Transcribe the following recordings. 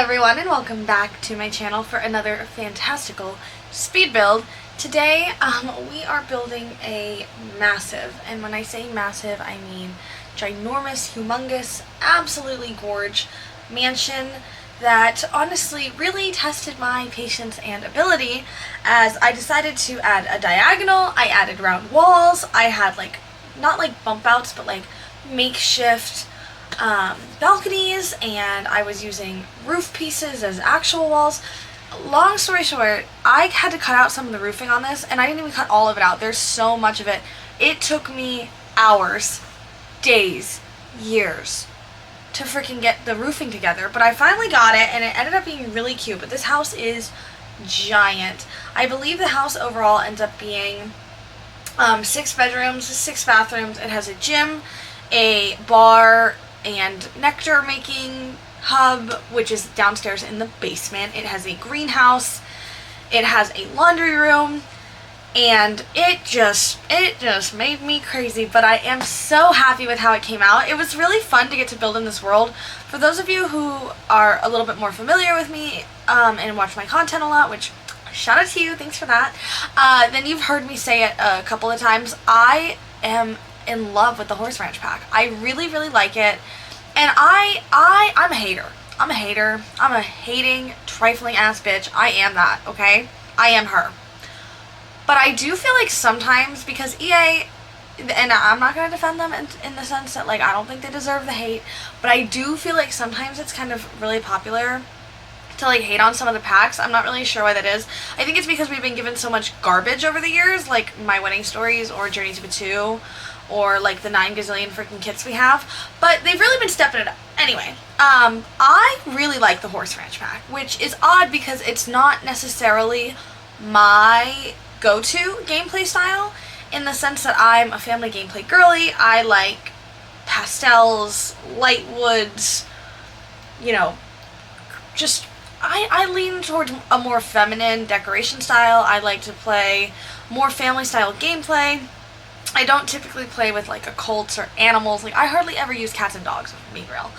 everyone, and welcome back to my channel for another fantastical speed build. Today we are building a massive, and when I say massive I mean ginormous, humongous, absolutely gorge mansion that honestly really tested my patience and ability, as I decided to add a diagonal. I added round walls. I had not like bump outs, but like makeshift balconies, and I was using roof pieces as actual walls. Long story short, I had to cut out some of the roofing on this, and I didn't even cut all of it out. There's so much of it. It took me hours, days, years to freaking get the roofing together, but I finally got it, and it ended up being really cute. But this house is giant. I believe the house overall ends up being 6 bedrooms, 6 bathrooms. It has a gym, a bar, and nectar making hub, which is downstairs in the basement. It has a greenhouse, it has a laundry room, and it just made me crazy. But I am so happy with how it came out. It was really fun to get to build in this world. For those of you who are a little bit more familiar with me and watch my content a lot, which shout out to you, thanks for that, then you've heard me say it a couple of times. I am in love with the horse ranch pack. I really like it, and I'm a hater. I'm a hating, trifling ass bitch. I am that, okay? I am her. But I do feel like sometimes, because EA, and I'm not going to defend them in the sense that, like, I don't think they deserve the hate, but I do feel like sometimes it's kind of really popular to, like, hate on some of the packs. I'm not really sure why that is. I think it's because we've been given so much garbage over the years, like My Wedding Stories or Journey to Batu, or like the 9 gazillion freaking kits we have, but they've really been stepping it up. Anyway, I really like the horse ranch pack, which is odd because it's not necessarily my go-to gameplay style, in the sense that I'm a family gameplay girly. I like pastels, light woods, you know, just I lean towards a more feminine decoration style. I like to play more family style gameplay. I don't typically play with like occults or animals. Like, I hardly ever use cats and dogs, if I'm being real.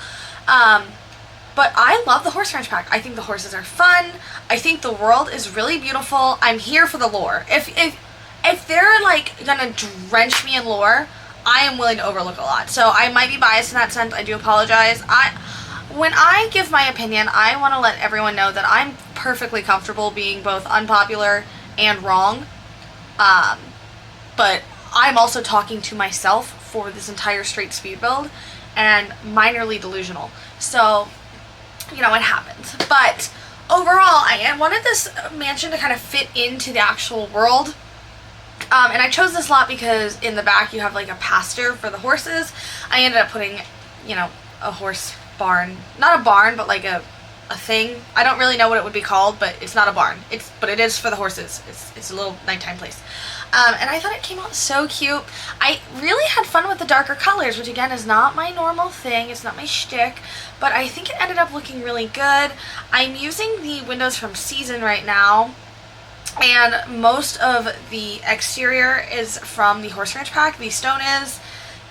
But I love the horse ranch pack. I think the horses are fun. I think the world is really beautiful. I'm here for the lore. If they're like gonna drench me in lore, I am willing to overlook a lot. So I might be biased in that sense. I do apologize. When I give my opinion, I want to let everyone know that I'm perfectly comfortable being both unpopular and wrong. But I'm also talking to myself for this entire straight speed build, and minorly delusional. So, you know, it happens. But overall, I wanted this mansion to kind of fit into the actual world. And I chose this lot because in the back you have like a pasture for the horses. I ended up putting, you know, a horse barn. Not a barn, but like a thing. I don't really know what it would be called, but it's not a barn. But it is for the horses. It's a little nighttime place. And I thought it came out so cute. I really had fun with the darker colors, which again is not my normal thing. It's not my shtick, but I think it ended up looking really good. I'm using the windows from Season right now, and most of the exterior is from the horse ranch pack. The stone is.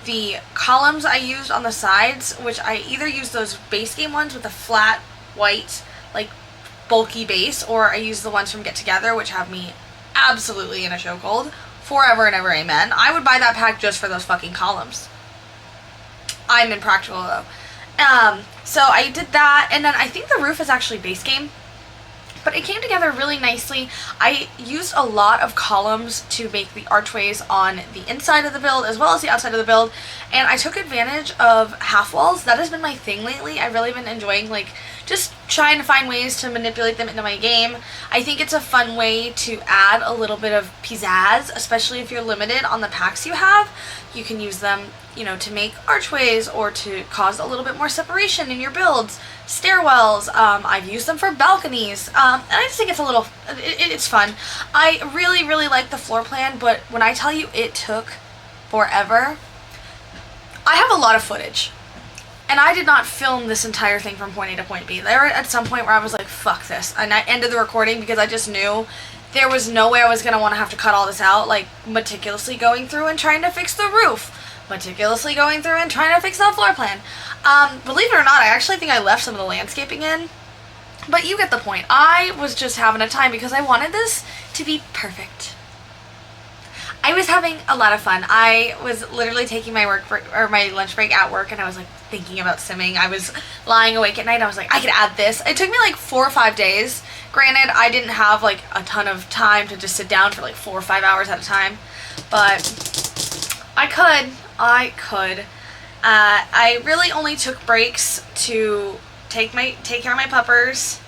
The columns I used on the sides, which I either used those base game ones with a flat white, like, bulky base, or I used the ones from Get Together, which have me absolutely in a chokehold. Forever and ever amen. I would buy that pack just for those fucking columns. I'm impractical though. So I did that, and then I think the roof is actually base game, but it came together really nicely. I used a lot of columns to make the archways on the inside of the build as well as the outside of the build, and I took advantage of half walls. That has been my thing lately. I've really been enjoying, like, just trying to find ways to manipulate them into my game. I think it's a fun way to add a little bit of pizzazz, especially if you're limited on the packs you have. You can use them, you know, to make archways or to cause a little bit more separation in your builds. Stairwells, I've used them for balconies, and I just think it's a little, it's fun. I really like the floor plan, but when I tell you it took forever, I have a lot of footage. And I did not film this entire thing from point A to point B. There were at some point where I was like, fuck this. And I ended the recording because I just knew there was no way I was going to want to have to cut all this out, like meticulously going through and trying to fix the roof. Meticulously going through and trying to fix the floor plan. Believe it or not, I actually think I left some of the landscaping in. But you get the point. I was just having a time because I wanted this to be perfect. I was having a lot of fun. I was literally taking my my lunch break at work, and I was like thinking about simming. I was lying awake at night. I was like, I could add this. It took me like 4 or 5 days. Granted, I didn't have like a ton of time to just sit down for like 4 or 5 hours at a time, but I could. I really only took breaks to take care of my puppers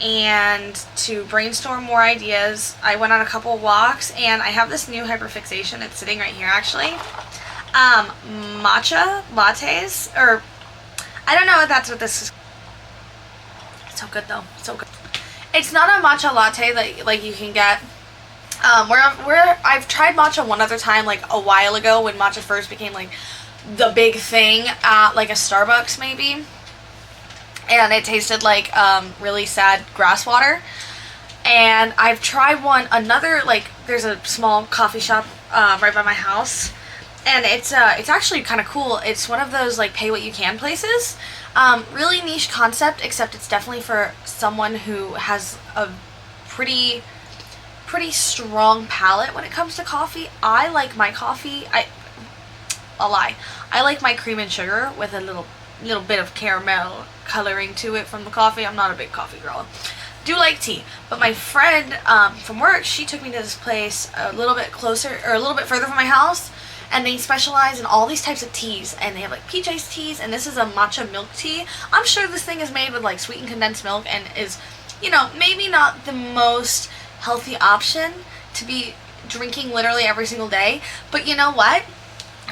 and to brainstorm more ideas. I went on a couple walks, and I have this new hyperfixation. It's sitting right here actually. Matcha lattes, or I don't know if that's what this is. It's so good though. So good. It's not a matcha latte that like you can get. Where I've tried matcha one other time, like a while ago when matcha first became like the big thing at like a Starbucks maybe. And it tasted like really sad grass water. And I've tried another, like there's a small coffee shop right by my house, and it's actually kind of cool. It's one of those like pay what you can places. Really niche concept, except it's definitely for someone who has a pretty strong palate when it comes to coffee. I like my coffee, I'll lie, I like my cream and sugar with a little bit of caramel coloring to it from the coffee. I'm not a big coffee girl. Do like tea, but my friend from work, she took me to this place a little bit closer, or a little bit further from my house, and they specialize in all these types of teas, and they have like peach iced teas, and this is a matcha milk tea. I'm sure this thing is made with like sweetened condensed milk and is, you know, maybe not the most healthy option to be drinking literally every single day, but you know what?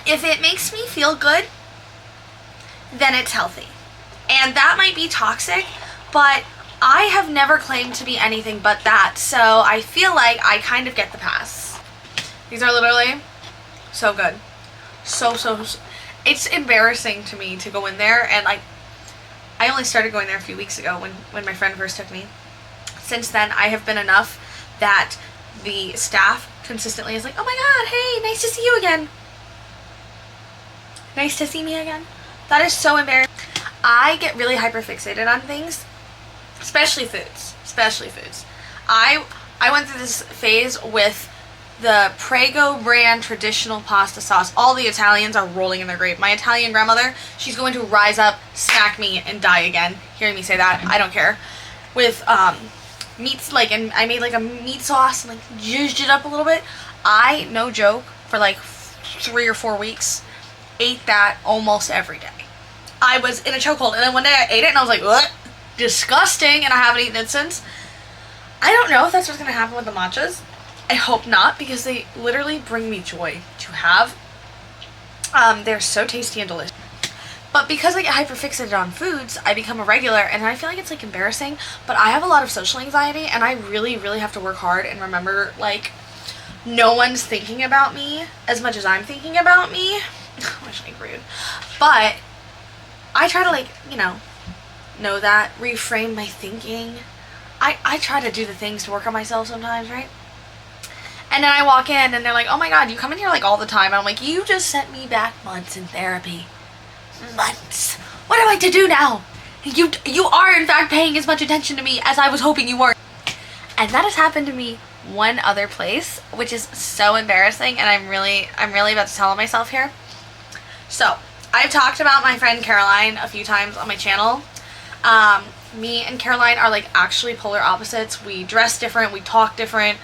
If it makes me feel good, then it's healthy. And that might be toxic, but I have never claimed to be anything but that, so I feel like I kind of get the pass. These are literally so good. So it's embarrassing to me to go in there, and I only started going there a few weeks ago when my friend first took me. Since then, I have been enough that the staff consistently is like, oh my god, hey, nice to see you again. Nice to see me again. That is so embarrassing. I get really hyperfixated on things, especially foods. I went through this phase with the Prego brand traditional pasta sauce. All the Italians are rolling in their grave. My Italian grandmother, she's going to rise up, smack me, and die again. Hearing me say that, I don't care. With meats, like, and I made like a meat sauce and like zhuzhed it up a little bit. I, no joke, for like 3 or 4 weeks, ate that almost every day. I was in a chokehold, and then one day I ate it and I was like, what? Disgusting, and I haven't eaten it since. I don't know if that's what's going to happen with the matchas. I hope not, because they literally bring me joy to have. They're so tasty and delicious. But because I get hyperfixated on foods, I become a regular, and I feel like it's like embarrassing, but I have a lot of social anxiety, and I really have to work hard and remember, like, no one's thinking about me as much as I'm thinking about me. Which is rude. But I try to, like, you know that, reframe my thinking. I try to do the things to work on myself sometimes, right? And then I walk in and they're like, oh my god, you come in here like all the time. And I'm like, you just sent me back months in therapy. Months. What am I to do now? You are in fact paying as much attention to me as I was hoping you were. And that has happened to me one other place, which is so embarrassing, and I'm really about to tell myself here. So, I've talked about my friend Caroline a few times on my channel. Me and Caroline are like actually polar opposites. We dress different, we talk different,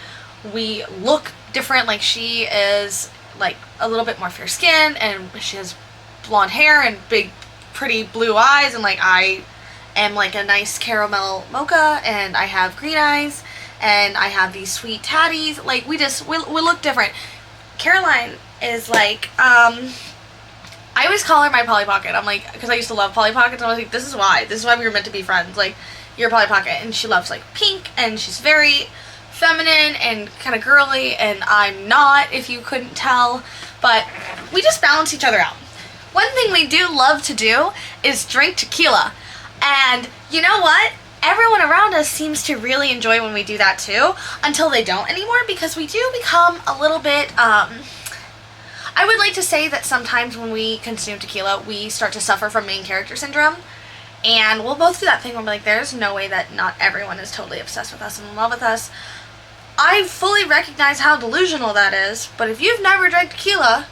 we look different. Like, she is like a little bit more fair skinned, and she has blonde hair and big pretty blue eyes, and like I am like a nice caramel mocha, and I have green eyes, and I have these sweet tatties. Like, we look different. Caroline is like, I always call her my Polly Pocket. I'm like, because I used to love Polly Pockets, and I was like, this is why we were meant to be friends. Like, you're Polly Pocket, and she loves like pink, and she's very feminine and kind of girly, and I'm not, if you couldn't tell, but we just balance each other out. One thing we do love to do is drink tequila, and you know what? Everyone around us seems to really enjoy when we do that too, until they don't anymore, because we do become a little bit, I would like to say that sometimes when we consume tequila, we start to suffer from main character syndrome, And we'll both do that thing where we're like, there's no way that not everyone is totally obsessed with us and in love with us. I fully recognize how delusional that is, but if you've never drank tequila,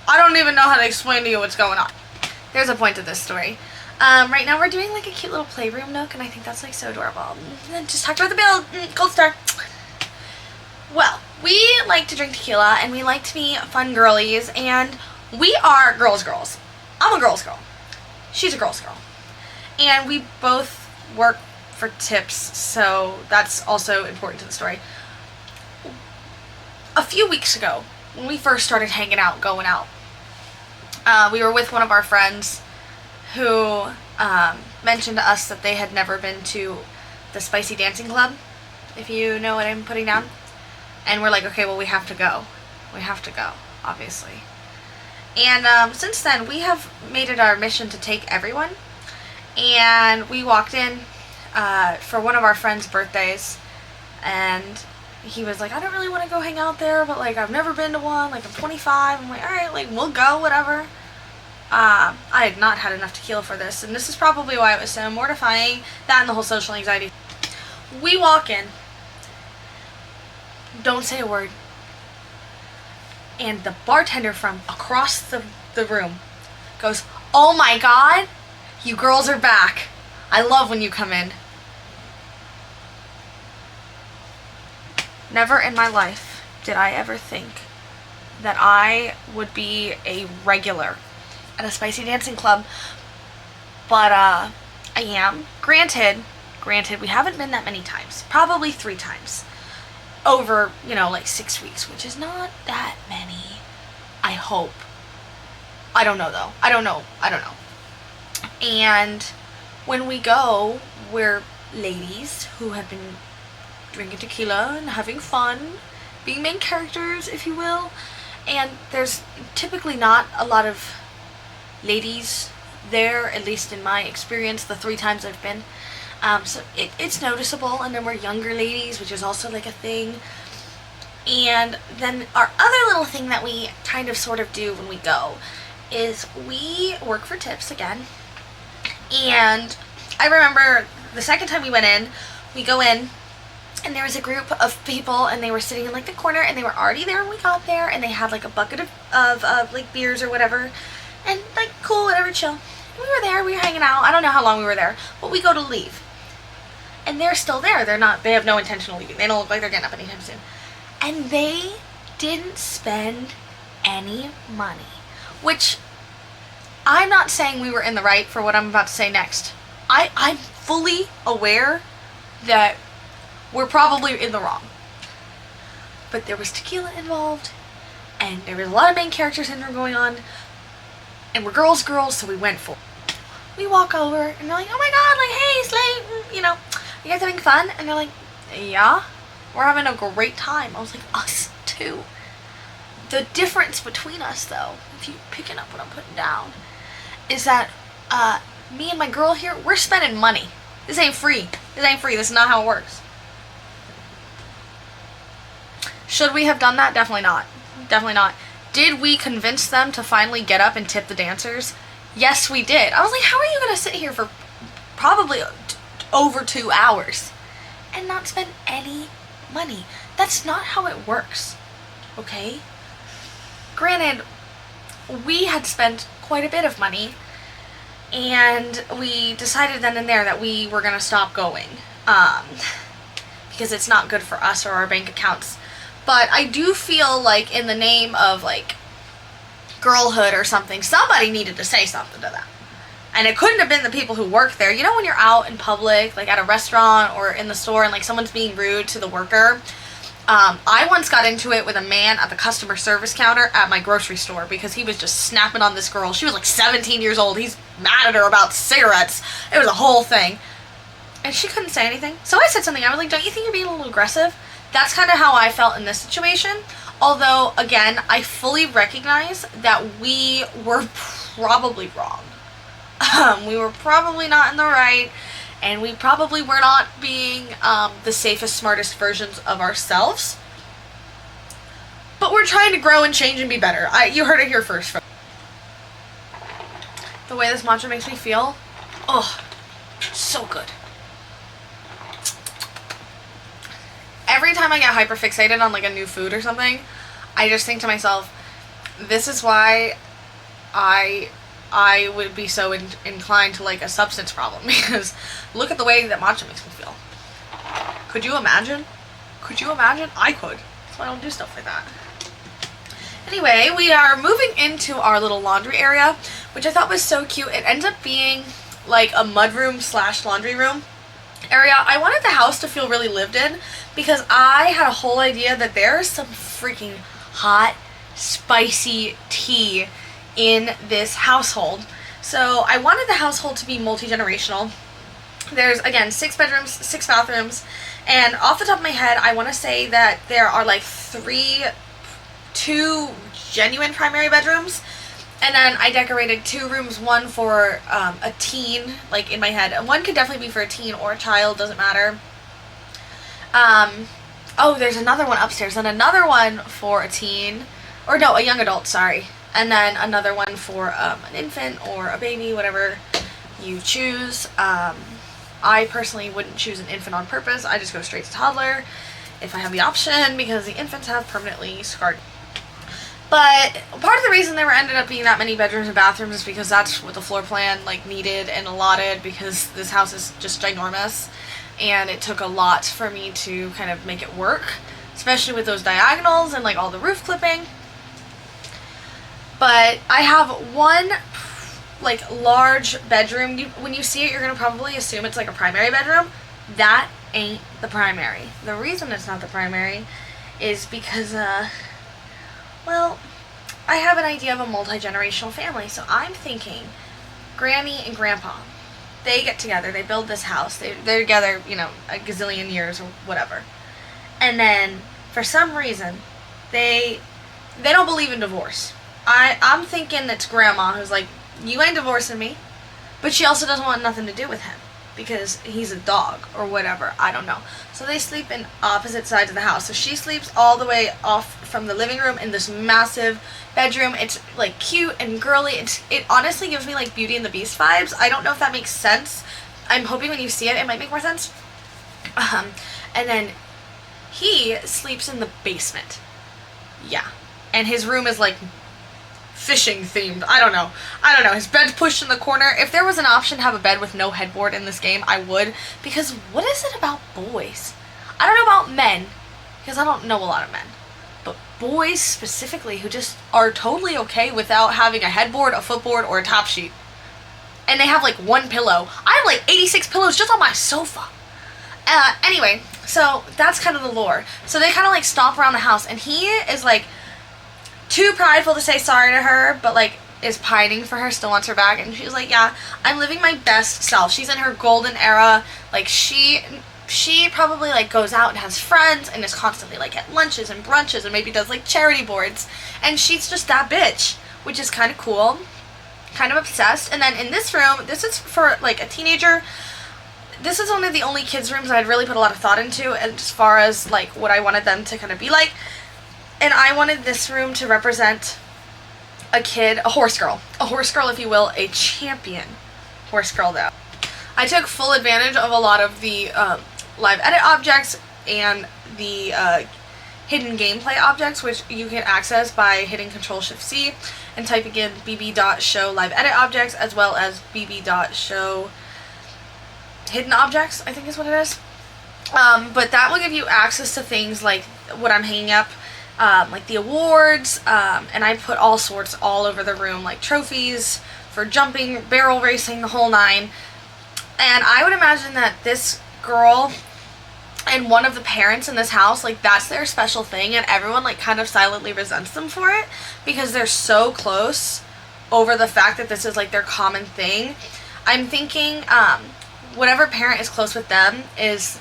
I don't even know how to explain to you what's going on. There's a point to this story. Right now we're doing like a cute little playroom nook, and I think that's like so adorable. And then just talk about the build. Gold star. Well, we like to drink tequila, and we like to be fun girlies, and we are girls. I'm a girl's girl. She's a girl's girl. And we both work for tips, so that's also important to the story. A few weeks ago, when we first started hanging out, going out, we were with one of our friends who mentioned to us that they had never been to the Spicy Dancing Club, if you know what I'm putting down. And we're like, okay, well, we have to go. We have to go, obviously. And since then, we have made it our mission to take everyone. And we walked in for one of our friends' birthdays, and he was like, I don't really want to go hang out there, but like I've never been to one, like I'm 25. I'm like, alright, like we'll go, whatever. I had not had enough tequila for this, and this is probably why it was so mortifying, that and the whole social anxiety. We walk in, don't say a word, and the bartender from across the room goes, oh my god, you girls are back. I love when you come in. Never in my life did I ever think that I would be a regular at a Spicy Dancing Club, but I am. Granted, we haven't been that many times. Probably 3 times. Over, like 6 weeks, which is not that many. I hope. I don't know, though. I don't know. And when we go, we're ladies who have been drinking tequila and having fun, being main characters, if you will. And there's typically not a lot of ladies there, at least in my experience, the 3 times I've been. So it's noticeable, and then we're younger ladies, which is also like a thing. And then our other little thing that we kind of sort of do when we go is we work for tips again. And I remember the second time we went in, we go in, and there was a group of people, and they were sitting in like the corner, and they were already there when we got there, and they had like a bucket of like beers or whatever, and like cool, whatever, chill. And we were there, we were hanging out. I don't know how long we were there, but we go to leave, and they're still there. They have no intention of leaving. They don't look like they're getting up anytime soon. And they didn't spend any money, which I'm not saying we were in the right for what I'm about to say next. I'm fully aware that we're probably in the wrong. But there was tequila involved, and there was a lot of main character syndrome going on, and we're girls, so we went for it. We walk over, and they're like, oh my god, like, hey, Slate, you guys having fun? And they're like, yeah, we're having a great time. I was like, us too. The difference between us, though, if you're picking up what I'm putting down, is that me and my girl here, we're spending money. This ain't free. This is not how it works. Should we have done that? Definitely not. Did we convince them to finally get up and tip the dancers? Yes, we did. I was like, how are you going to sit here for probably over 2 hours and not spend any money? That's not how it works, okay? Granted, we had spent quite a bit of money, and we decided then and there that we were going to stop going, because it's not good for us or our bank accounts. But I do feel like in the name of like girlhood or something, somebody needed to say something to them. And it couldn't have been the people who work there. You know when you're out in public, like at a restaurant or in the store, and like someone's being rude to the worker? I once got into it with a man at the customer service counter at my grocery store because he was just snapping on this girl. She was like 17 years old. He's mad at her about cigarettes. It was a whole thing. And she couldn't say anything. So I said something. I was like, don't you think you're being a little aggressive? That's kind of how I felt in this situation. Although, again, I fully recognize that we were probably wrong. We were probably not in the right, and we probably were not being the safest, smartest versions of ourselves. But we're trying to grow and change and be better. You heard it here first. the way this matcha makes me feel. Oh, so good. Every time I get hyper fixated on like a new food or something, I just think to myself, this is why I would be so inclined to like a substance problem, because look at the way that matcha makes me feel. Could you imagine? Could you imagine? I could. That's why I don't do stuff like that. Anyway, we are moving into our little laundry area, which I thought was so cute. It ends up being like a mudroom slash laundry room area. I wanted the house to feel really lived in because I had a whole idea that there's some freaking hot, spicy tea in this household. So I wanted the household to be multi-generational. There's, again, 6 bedrooms, 6 bathrooms, and off the top of my head, I want to say that there are like 2 genuine primary bedrooms, and then I decorated 2 rooms, one for a teen, like in my head, and one could definitely be for a teen or a child, doesn't matter. Oh, there's another one upstairs, and another one for a teen, or no, a young adult, sorry, and then another one for an infant or a baby, whatever you choose. I personally wouldn't choose an infant on purpose. I just go straight to toddler if I have the option, because the infants have permanently scarred. But part of the reason there ended up being that many bedrooms and bathrooms is because that's what the floor plan like needed and allotted, because this house is just ginormous and it took a lot for me to kind of make it work, especially with those diagonals and like all the roof clipping. But I have one like large bedroom. When you see it, you're gonna probably assume it's like a primary bedroom. That ain't the primary. The reason it's not the primary is because well, I have an idea of a multi-generational family. So I'm thinking Granny and Grandpa, they get together, they build this house, they're together, you know, a gazillion years or whatever, and then for some reason they don't believe in divorce. I'm thinking it's Grandma who's like, you ain't divorcing me, but she also doesn't want nothing to do with him because he's a dog or whatever, I don't know. So they sleep in opposite sides of the house. So she sleeps all the way off from the living room in this massive bedroom. It's like cute and girly. It honestly gives me like Beauty and the Beast vibes. I don't know if that makes sense. I'm hoping when you see it, it might make more sense. And then he sleeps in the basement. Yeah. And his room is like fishing themed. I don't know. His bed's pushed in the corner. If there was an option to have a bed with no headboard in this game, I would. Because what is it about boys? I don't know about men, because I don't know a lot of men. But boys specifically who just are totally okay without having a headboard, a footboard, or a top sheet. And they have like one pillow. I have like 86 pillows just on my sofa. Anyway, so that's kind of the lore. So they kind of like stomp around the house, and he is like too prideful to say sorry to her, but like is pining for her, still wants her back. And she's like, yeah, I'm living my best self. She's in her golden era. Like she probably like goes out and has friends and is constantly like at lunches and brunches and maybe does like charity boards, and she's just that bitch, which is kind of cool, kind of obsessed. And then in this room, this is for like a teenager. This is one of the only kids' rooms I'd really put a lot of thought into as far as like what I wanted them to kind of be like. And I wanted this room to represent a kid, a horse girl if you will, a champion horse girl though. I took full advantage of a lot of the live edit objects and the hidden gameplay objects, which you can access by hitting Control-Shift-C and typing in bb.show live edit objects, as well as bb.show hidden objects, I think is what it is. But that will give you access to things like what I'm hanging up, like the awards, and I put all sorts all over the room, like trophies for jumping, barrel racing, the whole 9. And I would imagine that this girl and one of the parents in this house, like that's their special thing, and everyone like kind of silently resents them for it because they're so close over the fact that this is like their common thing. I'm thinking whatever parent is close with them is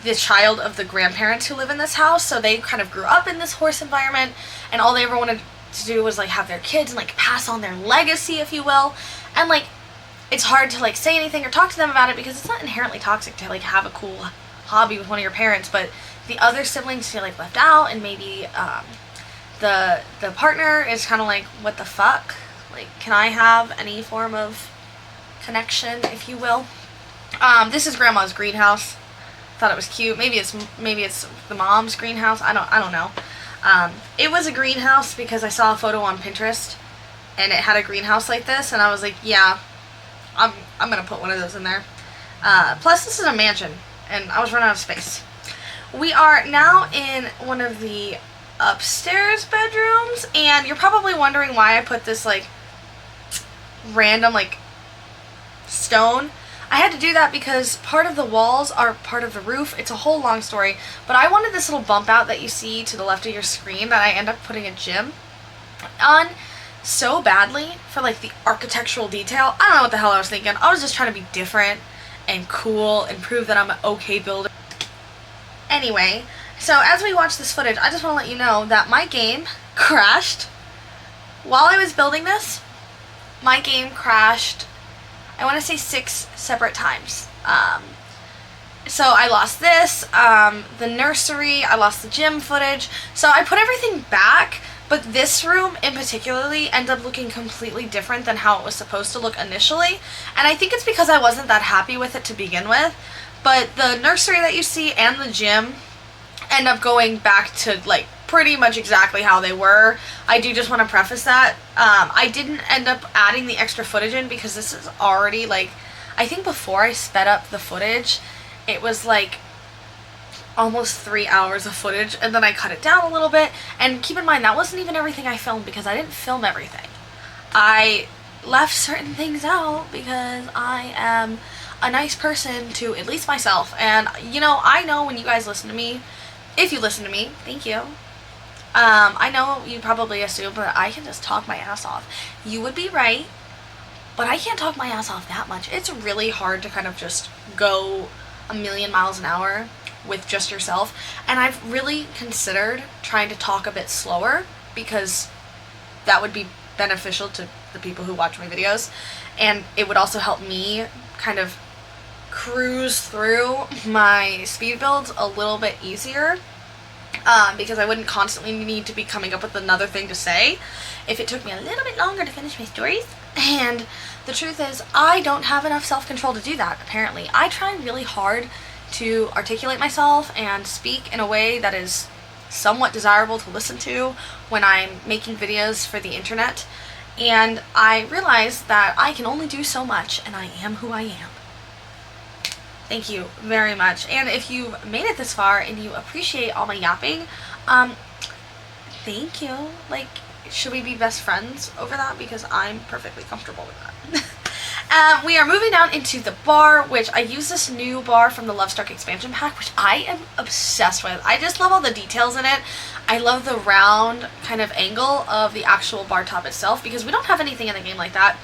the child of the grandparents who live in this house, so they kind of grew up in this horse environment, and all they ever wanted to do was like have their kids and like pass on their legacy, if you will. And like it's hard to like say anything or talk to them about it because it's not inherently toxic to like have a cool hobby with one of your parents, but the other siblings feel like left out, and maybe the partner is kind of like, what the fuck, Like, can I have any form of connection, if you will? This is Grandma's greenhouse. Thought it was cute. Maybe it's the mom's greenhouse. I don't know. It was a greenhouse because I saw a photo on Pinterest and it had a greenhouse like this, and I was like, yeah, I'm gonna put one of those in there. Plus, this is a mansion, and I was running out of space. We are now in one of the upstairs bedrooms, and you're probably wondering why I put this like random like stone. I had to do that because part of the walls are part of the roof. It's a whole long story, but I wanted this little bump out that you see to the left of your screen that I end up putting a gym on so badly for like the architectural detail. I don't know what the hell I was thinking. I was just trying to be different and cool and prove that I'm an okay builder. Anyway, so as we watch this footage, I just want to let you know that my game crashed while I was building this. My game crashed, I want to say 6 separate times. So I lost this, the nursery, I lost the gym footage. So I put everything back, but this room in particularly ended up looking completely different than how it was supposed to look initially. And I think it's because I wasn't that happy with it to begin with. But the nursery that you see and the gym end up going back to like pretty much exactly how they were. I do just want to preface that. I didn't end up adding the extra footage in because this is already like, I think before I sped up the footage, it was like almost 3 hours of footage, and then I cut it down a little bit. And keep in mind, that wasn't even everything I filmed because I didn't film everything. I left certain things out because I am a nice person to at least myself. And you know, I know when you guys listen to me, if you listen to me, thank you. I know you probably assume that I can just talk my ass off. You would be right, but I can't talk my ass off that much. It's really hard to kind of just go a million miles an hour with just yourself. And I've really considered trying to talk a bit slower because that would be beneficial to the people who watch my videos. And it would also help me kind of cruise through my speed builds a little bit easier. Because I wouldn't constantly need to be coming up with another thing to say if it took me a little bit longer to finish my stories. And the truth is, I don't have enough self-control to do that, apparently. I try really hard to articulate myself and speak in a way that is somewhat desirable to listen to when I'm making videos for the internet. And I realize that I can only do so much, and I am who I am. Thank you very much. And if you've made it this far and you appreciate all my yapping, thank you. Like, should we be best friends over that? Because I'm perfectly comfortable with that. We are moving down into the bar, which I use this new bar from the Lovestruck expansion pack, which I am obsessed with. I just love all the details in it. I love the round kind of angle of the actual bar top itself because we don't have anything in the game like that.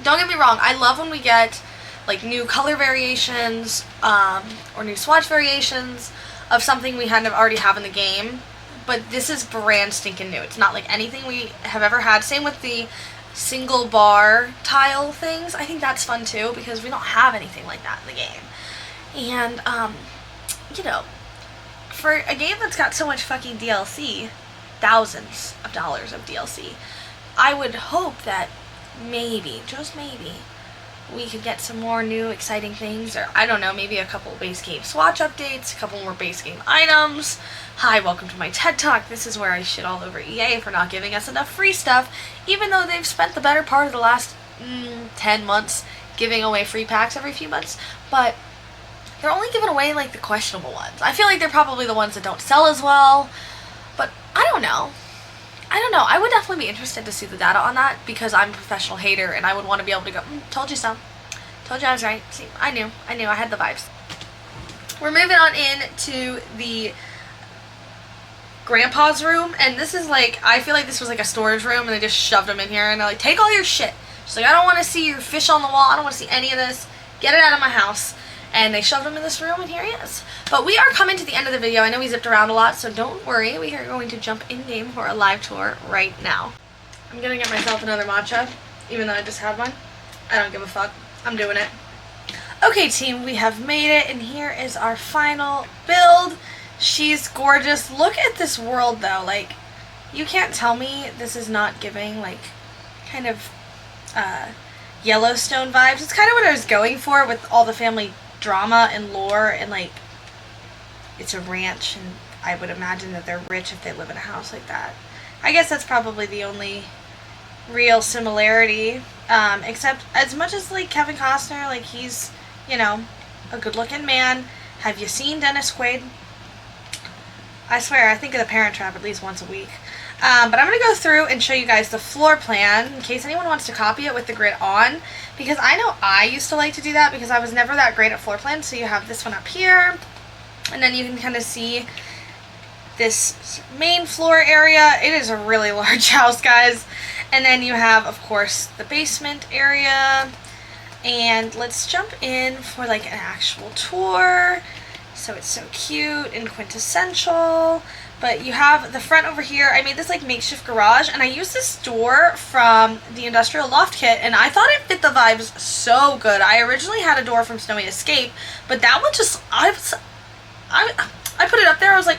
Don't get me wrong, I love when we get like new color variations or new swatch variations of something we kind of already have in the game, but this is brand stinking new. It's not like anything we have ever had. Same with the single bar tile things. I think that's fun too because we don't have anything like that in the game. And you know, for a game that's got so much fucking DLC, thousands of dollars of DLC, I would hope that maybe, just maybe, we could get some more new exciting things, or I don't know, maybe a couple base game swatch updates, a couple more base game items. Hi, welcome to my TED Talk. This is where I shit all over EA for not giving us enough free stuff, even though they've spent the better part of the last 10 months giving away free packs every few months. But they're only giving away like the questionable ones. I feel like they're probably the ones that don't sell as well, but I don't know. I would definitely be interested to see the data on that because I'm a professional hater and I would want to be able to go, told you so. Told you I was right. See, I knew, I had the vibes. We're moving on into the grandpa's room, and this is like, I feel like this was like a storage room and they just shoved him in here and they're like, take all your shit. She's like, I don't want to see your fish on the wall. I don't want to see any of this. Get it out of my house. And they shoved him in this room, and here he is. But we are coming to the end of the video. I know we zipped around a lot, so don't worry. We are going to jump in-game for a live tour right now. I'm going to get myself another matcha, even though I just had one. I don't give a fuck. I'm doing it. Okay, team, we have made it, and here is our final build. She's gorgeous. Look at this world, though. Like, you can't tell me this is not giving, like, kind of Yellowstone vibes. It's kind of what I was going for with all the family drama and lore, and like it's a ranch, and I would imagine that they're rich if they live in a house like that. I guess that's probably the only real similarity, except as much as like Kevin Costner, like he's, you know, a good looking man. Have you seen Dennis Quaid? I swear, I think of The Parent Trap at least once a week. But I'm going to go through and show you guys the floor plan in case anyone wants to copy it with the grid on, because I know I used to like to do that because I was never that great at floor plans. So you have this one up here, and then you can kind of see this main floor area. It is a really large house, guys. And then you have, of course, the basement area. And let's jump in for like an actual tour. So it's so cute and quintessential. But you have the front over here. I made this like makeshift garage, and I used this door from the Industrial Loft Kit, and I thought it fit the vibes so good. I originally had a door from Snowy Escape, but that one just, I put it up there. I was like,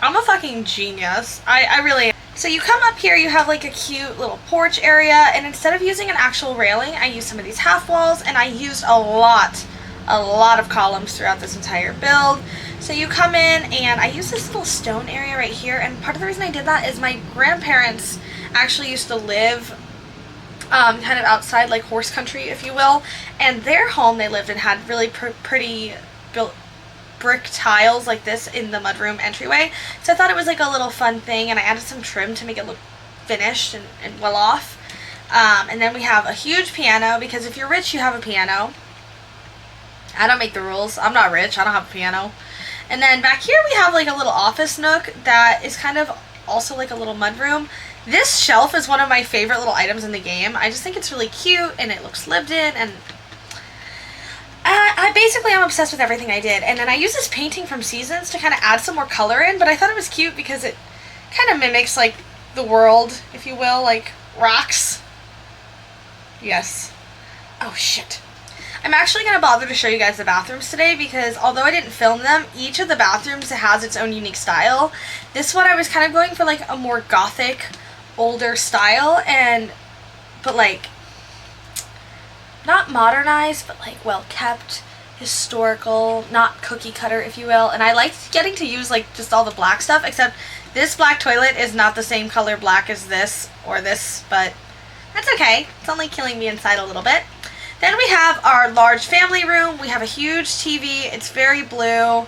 I'm a fucking genius. I really am. So you come up here, you have like a cute little porch area, and instead of using an actual railing, I used some of these half walls, and I used a lot of columns throughout this entire build. So you come in, and I use this little stone area right here, and part of the reason I did that is my grandparents actually used to live kind of outside, like horse country, if you will, and their home they lived in had really pretty built brick tiles like this in the mudroom entryway. So I thought it was like a little fun thing, and I added some trim to make it look finished and well off. And then we have a huge piano, because if you're rich, you have a piano. I don't make the rules. I'm not rich. I don't have a piano. And then back here we have like a little office nook that is kind of also like a little mudroom. This shelf is one of my favorite little items in the game. I just think it's really cute, and it looks lived in, and I basically am obsessed with everything I did. And then I use this painting from Seasons to kind of add some more color in, but I thought it was cute because it kind of mimics like the world, if you will, like rocks. Yes. Oh shit. I'm actually going to bother to show you guys the bathrooms today, because although I didn't film them, each of the bathrooms has its own unique style. This one I was kind of going for like a more gothic, older style, but like not modernized, but like well kept, historical, not cookie cutter, if you will. And I liked getting to use like just all the black stuff, except this black toilet is not the same color black as this or this, but that's okay. It's only killing me inside a little bit. Then we have our large family room. We have a huge TV. It's very blue.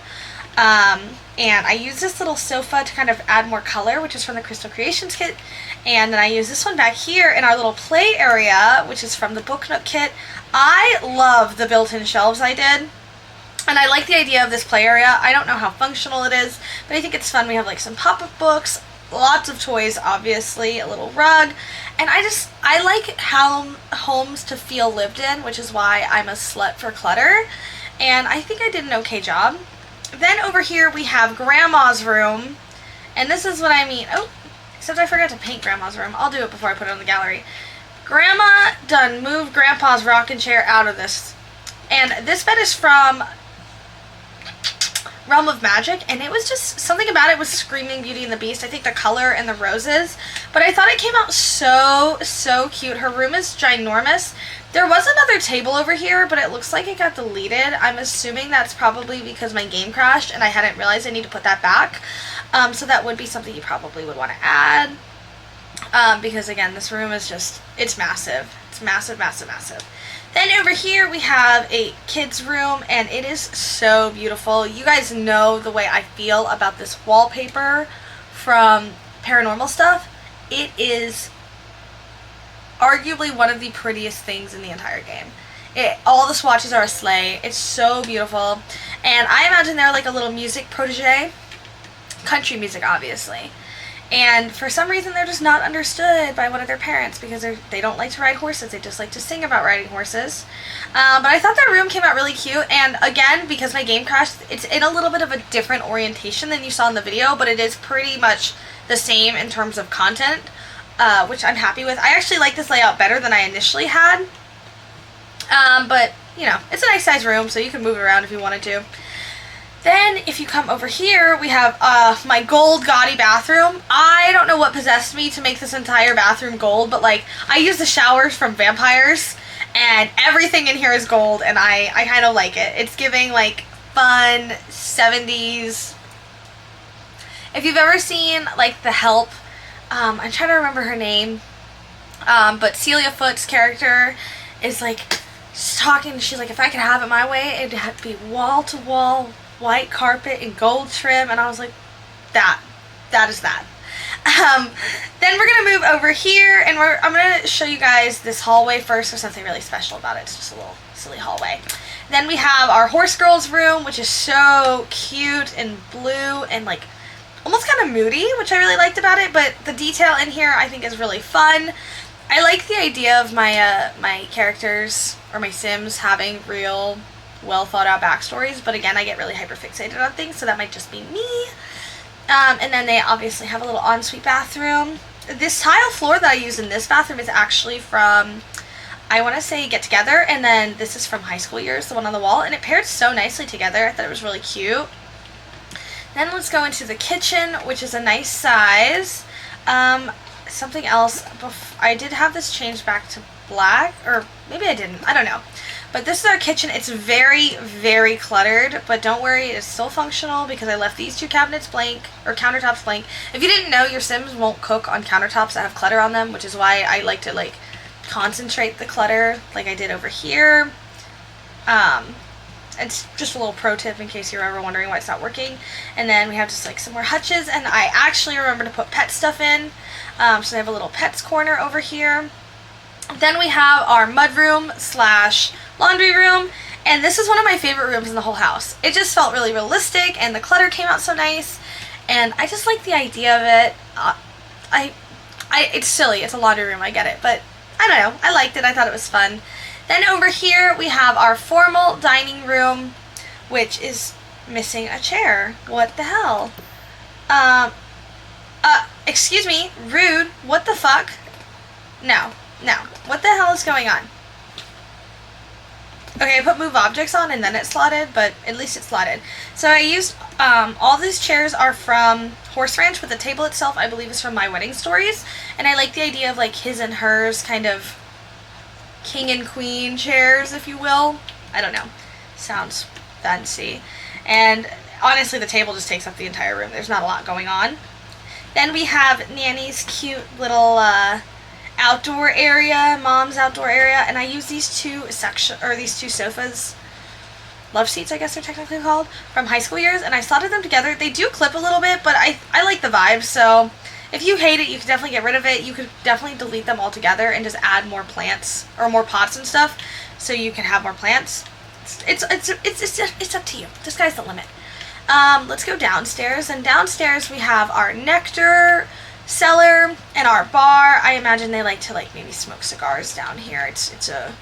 And I use this little sofa to kind of add more color, which is from the Crystal Creations kit. And then I use this one back here in our little play area, which is from the Book Nook kit. I love the built-in shelves I did. And I like the idea of this play area. I don't know how functional it is, but I think it's fun. We have like some pop-up books, lots of toys, obviously, a little rug. And I like how homes to feel lived in, which is why I'm a slut for clutter. And I think I did an okay job. Then over here we have Grandma's room. And this is what I mean. Oh, except I forgot to paint Grandma's room. I'll do it before I put it on the gallery. Grandma done moved Grandpa's rocking chair out of this. And this bed is from Realm of Magic, and it was just something about it was screaming Beauty and the Beast. I think the color and the roses, but I thought it came out so cute. Her room is ginormous. There was another table over here, but it looks like it got deleted. I'm assuming that's probably because my game crashed and I hadn't realized I need to put that back. So that would be something you probably would want to add, because again, this room is just, it's massive. It's massive. Then over here we have a kid's room, and it is so beautiful. You guys know the way I feel about this wallpaper from Paranormal Stuff. It is arguably one of the prettiest things in the entire game. All the swatches are a slay. It's so beautiful. And I imagine they're like a little music protege. Country music, obviously. And for some reason, they're just not understood by one of their parents, because they don't like to ride horses. They just like to sing about riding horses. But I thought that room came out really cute. And again, because my game crashed, it's in a little bit of a different orientation than you saw in the video, but it is pretty much the same in terms of content, which I'm happy with. I actually like this layout better than I initially had. But, you know, it's a nice size room, so you can move it around if you wanted to. Then if you come over here, we have my gold gaudy bathroom. I don't know what possessed me to make this entire bathroom gold, but like I use the showers from vampires and everything in here is gold, and I kind of like it. It's giving like fun 70s. If you've ever seen like The Help, I'm trying to remember her name, but Celia Foot's character is like talking. She's like, if I could have it my way, it'd have to be wall to wall white carpet and gold trim, and I was like, that is that. Then we're gonna move over here, and I'm gonna show you guys this hallway first. There's nothing really special about it. It's just a little silly hallway. Then we have our horse girls room, which is so cute and blue and like almost kind of moody, which I really liked about it. But the detail in here I think is really fun. I like the idea of my my characters or my Sims having real, well thought out backstories, but again, I get really hyper fixated on things, so that might just be me. And then they obviously have a little ensuite bathroom. This tile floor that I use in this bathroom is actually from, I want to say, Get Together, and then this is from High School Years, the one on the wall, and it paired so nicely together. I thought it was really cute. Then let's go into the kitchen, which is a nice size. Something else, I did have this changed back to black, or maybe I didn't, I don't know. But this is our kitchen. It's very, very cluttered, but don't worry, it's still functional because I left these two cabinets blank, or countertops blank. If you didn't know, your Sims won't cook on countertops that have clutter on them, which is why I like to like concentrate the clutter like I did over here. It's just a little pro tip in case you're ever wondering why it's not working. And then we have just like some more hutches, and I actually remember to put pet stuff in. So they have a little pets corner over here. Then we have our mudroom slash laundry room, and this is one of my favorite rooms in the whole house. It just felt really realistic, and the clutter came out so nice, and I just like the idea of it. It's silly, it's a laundry room, I get it, but I don't know, I liked it, I thought it was fun. Then over here we have our formal dining room, which is missing a chair. What the hell? Excuse me, rude, what the fuck? No, what the hell is going on? Okay, I put move objects on and then it slotted, but at least it slotted. So I used, all these chairs are from Horse Ranch, but the table itself I believe is from My Wedding Stories, and I like the idea of like his and hers kind of king and queen chairs, if you will. I don't know. Sounds fancy. And honestly, the table just takes up the entire room. There's not a lot going on. Then we have Nanny's cute little outdoor area, Mom's outdoor area, and I use these two sofas, love seats I guess they're technically called, from High School Years, and I slotted them together. They do clip a little bit, but I like the vibe, so if you hate it, you can definitely get rid of it. You could definitely delete them all together and just add more plants or more pots and stuff, so you can have more plants. It's up to you. The sky's the limit. Let's go downstairs, and downstairs we have our nectar cellar and our bar. I imagine they like to like maybe smoke cigars down here. It's a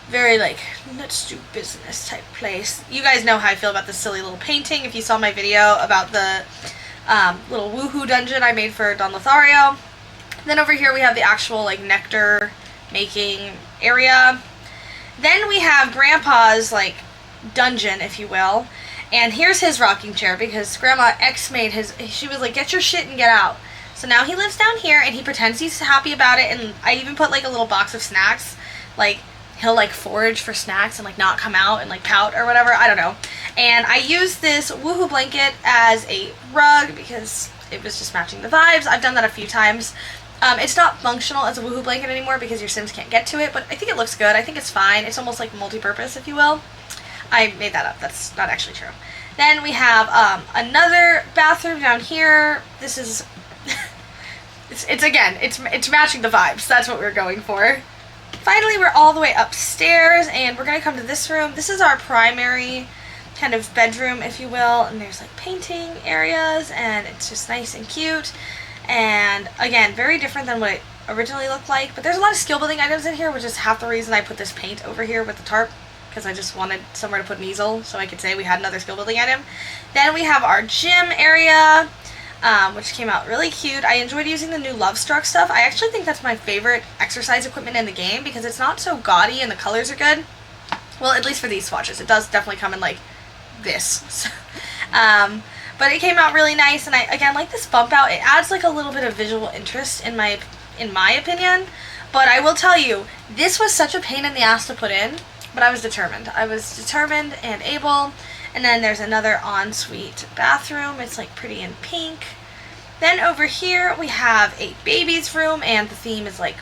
very like let's do business type place. You guys know how I feel about this silly little painting if you saw my video about the little woohoo dungeon I made for Don Lothario. Then over here we have the actual like nectar making area. Then we have Grandpa's like dungeon, if you will, and here's his rocking chair because Grandma X made his, she was like, get your shit and get out. So now he lives down here and he pretends he's happy about it, and I even put like a little box of snacks. Like he'll like forage for snacks and like not come out and like pout or whatever, I don't know. And I use this woohoo blanket as a rug because it was just matching the vibes. I've done that a few times. It's not functional as a woohoo blanket anymore because your Sims can't get to it, but I think it looks good. I think it's fine. It's almost like multi-purpose, if you will. I made that up. That's not actually true. Then we have another bathroom down here. This is it's matching the vibes. That's what we're going for. Finally, we're all the way upstairs, and we're going to come to this room. This is our primary kind of bedroom, if you will, and there's like painting areas, and it's just nice and cute. And again, very different than what it originally looked like, but there's a lot of skill building items in here, which is half the reason I put this paint over here with the tarp, because I just wanted somewhere to put an easel so I could say we had another skill building item. Then we have our gym area, which came out really cute. I enjoyed using the new Love Struck stuff. I actually think that's my favorite exercise equipment in the game because it's not so gaudy and the colors are good. Well, at least for these swatches. It does definitely come in like this. But it came out really nice, and I again like this bump out. It adds like a little bit of visual interest in my opinion. But I will tell you, this was such a pain in the ass to put in, but I was determined. I was determined and able. And then there's another ensuite bathroom. It's like pretty in pink. Then over here we have a baby's room, and the theme is like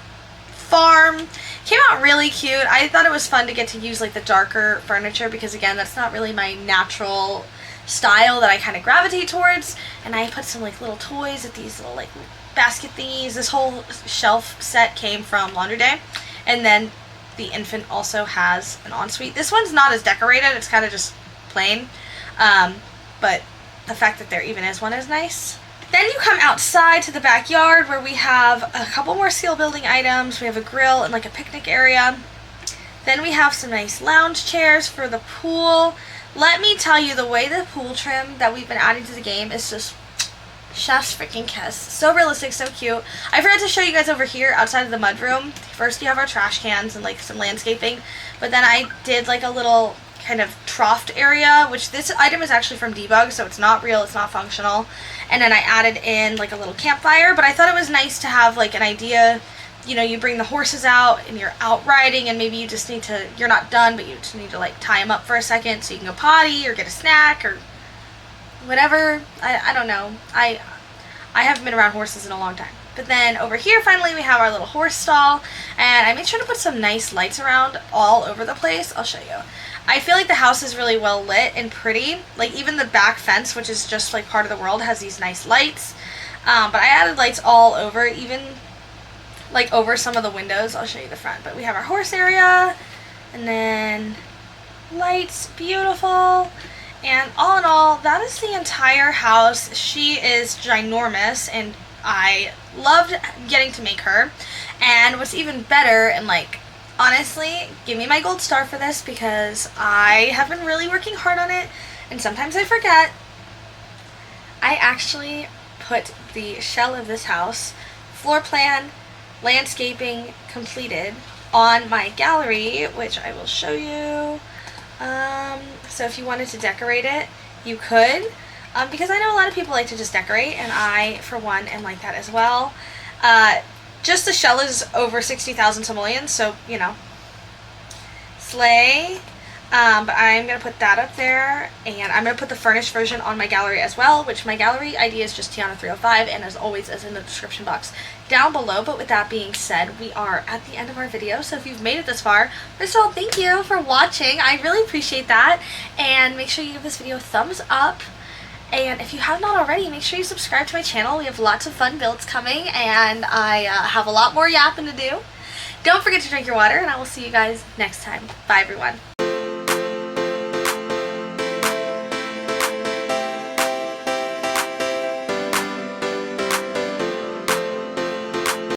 farm. Came out really cute. I thought it was fun to get to use like the darker furniture because again, that's not really my natural style that I kind of gravitate towards. And I put some like little toys at these little like basket thingies. This whole shelf set came from Laundry Day. And then the infant also has an ensuite. This one's not as decorated. It's kind of just plain. But the fact that there even is one is nice. Then you come outside to the backyard where we have a couple more skill building items. We have a grill and like a picnic area. Then we have some nice lounge chairs for the pool. Let me tell you, the way the pool trim that we've been adding to the game is just chef's freaking kiss. So realistic, so cute. I forgot to show you guys over here outside of the mudroom. First you have our trash cans and like some landscaping. But then I did like a little kind of troughed area, which this item is actually from Debug, so it's not real, it's not functional. And then I added in like a little campfire, but I thought it was nice to have like an idea, you know, you bring the horses out and you're out riding and maybe you just need to, you're not done, but you just need to like tie them up for a second so you can go potty or get a snack or whatever. I don't know. I haven't been around horses in a long time. But then over here, finally, we have our little horse stall, and I made sure to put some nice lights around all over the place. I'll show you. I feel like the house is really well lit and pretty. Like even the back fence, which is just like part of the world, has these nice lights. But I added lights all over, even like over some of the windows. I'll show you the front. But we have our horse area, and then lights, beautiful. And all in all, that is the entire house. She is ginormous, and I loved getting to make her. And what's even better, and like, honestly, give me my gold star for this because I have been really working hard on it, and sometimes I forget. I actually put the shell of this house, floor plan, landscaping completed, on my gallery, which I will show you. So if you wanted to decorate it, you could. Because I know a lot of people like to just decorate, and I, for one, am like that as well. Just the shell is over 60,000 simoleons, so, you know, slay. But I'm going to put that up there, and I'm going to put the furnished version on my gallery as well, which my gallery ID is just Tiana305, and as always is in the description box down below. But with that being said, we are at the end of our video, so if you've made it this far, first of all, thank you for watching. I really appreciate that, and make sure you give this video a thumbs up. And if you have not already, make sure you subscribe to my channel. We have lots of fun builds coming, and I have a lot more yapping to do. Don't forget to drink your water, and I will see you guys next time. Bye, everyone.